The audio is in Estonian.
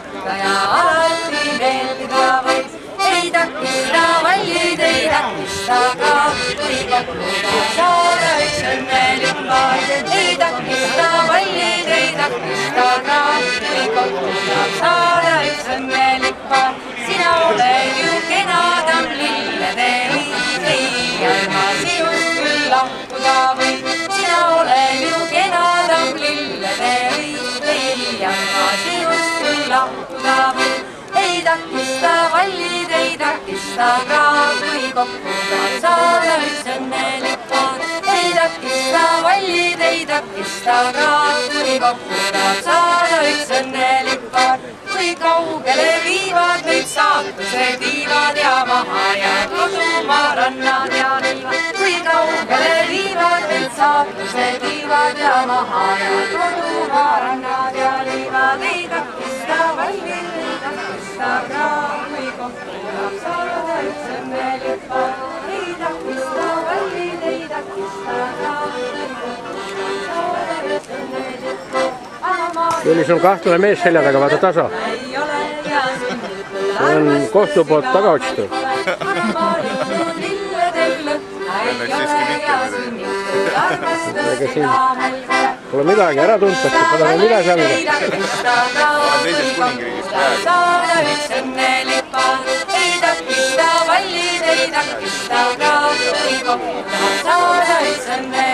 ikka ja alati meeldida võiks. Ei takista vallid, ei takista ka, kui kokkuda saada üks õnnelik paar. Ei takista vallid, ei takista ka, kui kokkuda saada üks õnnelik paar. Sina oled ju kena tamm lillede õis, ei ma sinust küll lahkuda või. Sina oled ju kena tamm lillede õis, ei ma sinust küll lahkuda või. Ei takista vallid, ei takista ka, kui kokkuda saada üks õnnelik paar. Ei takista vallid, ei takista ka, kui kokkuda saada üks õnnelik paar. Kui kaugele viivad meid saatuse tiivad ja maha jääb kodumaa rannad ja liivad. Kui kaugele viivad meid saatuse tiivad ja maha jääb kodumaa rannad ja liivad. Ei takista vallid, ei takista ka, kui kokkuda saada üks õnnelik paar. Ei takista vallid, ei takista ka, kui kokkuda saada üks õnnelik paar. Tuli sul kahtlane mees selja taga, vaata tasa. See on kohtu poolt taga otsitud. Ega siin pole midagi, ära tuntakse, pole veel midagi saanud. Teisest kuningriigist praegu. Ei takista vallid, ei takista ka, kui kokkuda saada üks õnnelik paar.